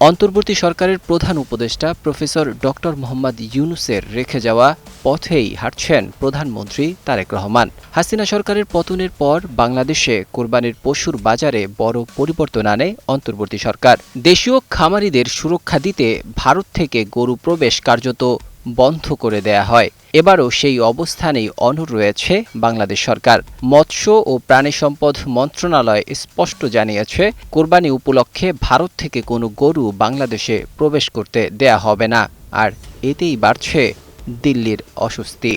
অন্তর্বর্তী সরকারের প্রধান উপদেষ্টা প্রফেসর ডক্টর মোহাম্মদ ইউনূসের রেখে যাওয়া পথেই হাঁটছেন প্রধানমন্ত্রী তারেক রহমান। হাসিনা সরকারের পতনের পর বাংলাদেশে কোরবানির পশুর বাজারে বড় পরিবর্তন আনে অন্তর্বর্তী সরকার। দেশীয় খামারিদের সুরক্ষা দিতে ভারত থেকে গরু প্রবেশ কার্যত বন্ধ করে দেয়া হয়। এবারও সেই অবস্থানেই অনড় রয়েছে বাংলাদেশ সরকার। মৎস্য ও প্রাণী সম্পদ মন্ত্রণালয় স্পষ্ট জানিয়েছে, কোরবানি উপলক্ষে ভারত থেকে কোনো গরু বাংলাদেশে প্রবেশ করতে দেয়া হবে না। আর এতেই বাড়ছে দিল্লির অস্বস্তি।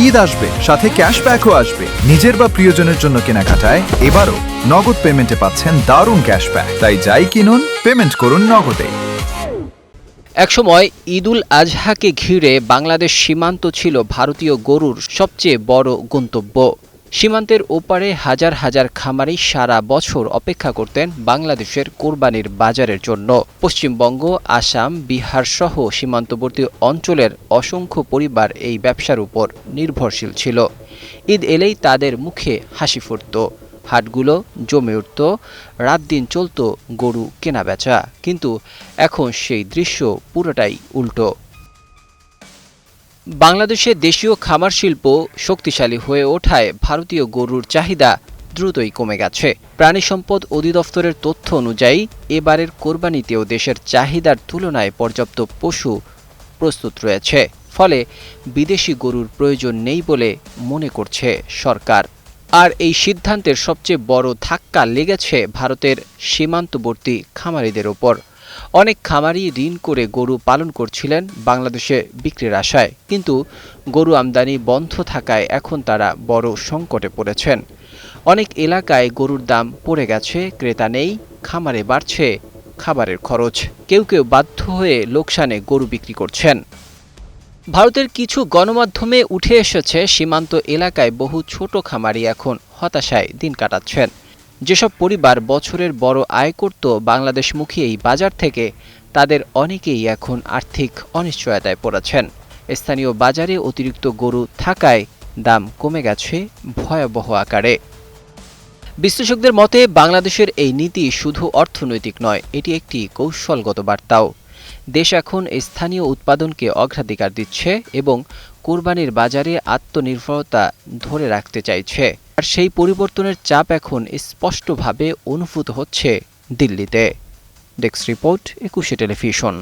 ঈদ আসবে, সাথে ক্যাশব্যাকও আসবে। নিজের বা প্রিয়জনের জন্য কেনাকাটায় এবারও নগদ পেমেন্টে পাচ্ছেন দারুণ ক্যাশব্যাক। তাই যাই কিনুন, পেমেন্ট করুন নগদে। একসময় ঈদুল আজহাকে ঘিরে বাংলাদেশ সীমান্ত ছিল ভারতীয় গরুর সবচেয়ে বড় গন্তব্য। সীমান্তের ওপারে হাজার হাজার খামারি সারা বছর অপেক্ষা করতেন বাংলাদেশের কোরবানির বাজারের জন্য। পশ্চিমবঙ্গ, আসাম, বিহার সহ সীমান্তবর্তী অঞ্চলের অসংখ্য পরিবার এই ব্যবসার উপর নির্ভরশীল ছিল। ঈদ এলেই তাদের মুখে হাসি ফুটত, হাটগুলো জমে উঠত, রাত দিন চলত গরু কেনাবেচা। কিন্তু এখন সেই দৃশ্য পুরোটাই উল্টো। বাংলাদেশে দেশীয় খামার শিল্প শক্তিশালী হয়ে ওঠায় ভারতীয় গরুর চাহিদা দ্রুতই কমে গেছে। প্রাণী সম্পদ অধিদপ্তরের তথ্য অনুযায়ী এবারের কোরবানিতেও দেশের চাহিদার তুলনায় পর্যাপ্ত পশু প্রস্তুত রয়েছে। ফলে বিদেশি গরুর প্রয়োজন নেই বলে মনে করছে সরকার। আর এই সিদ্ধান্তের সবচেয়ে বড় ধাক্কা লেগেছে ভারতের সীমান্তবর্তী খামারিদের ওপর। অনেক খামারি ঋণ করে গরু পালন করছিলেন বাংলাদেশে বিক্রির আশায়, কিন্তু গরু আমদানি বন্ধ থাকায় এখন তারা বড় সংকটে পড়েছেন। অনেক এলাকায় গরুর দাম পড়ে গেছে, ক্রেতা নেই, খামারে বাড়ছে খাবারের খরচ। কেউ কেউ বাধ্য হয়ে লোকসানে গরু বিক্রি করছেন। ভারতের কিছু গণমাধ্যমে উঠে এসেছে, সীমান্ত এলাকায় বহু ছোট খামারি এখন হতাশায় দিন কাটাচ্ছেন। যেসব পরিবার বছরের বড় আয় করত বাংলাদেশমুখী এই বাজার থেকে, তাদের অনেকেই এখন আর্থিক অনিশ্চয়তায় পড়েছেন। স্থানীয় বাজারে অতিরিক্ত গরু থাকায় দাম কমে গেছে ভয়াবহ আকারে। বিশ্লেষকদের মতে বাংলাদেশের এই নীতি শুধু অর্থনৈতিক নয়, এটি একটি কৌশলগত বার্তাও। দেশ এখন স্থানীয় উৎপাদনকে অগ্রাধিকার দিচ্ছে এবং কোরবানির বাজারে আত্মনির্ভরতা ধরে রাখতে চাইছে। আর সেই পরিবর্তনের চাপ এখন স্পষ্টভাবে অনুভূত হচ্ছে দিল্লিতে। Desk report, 21 television.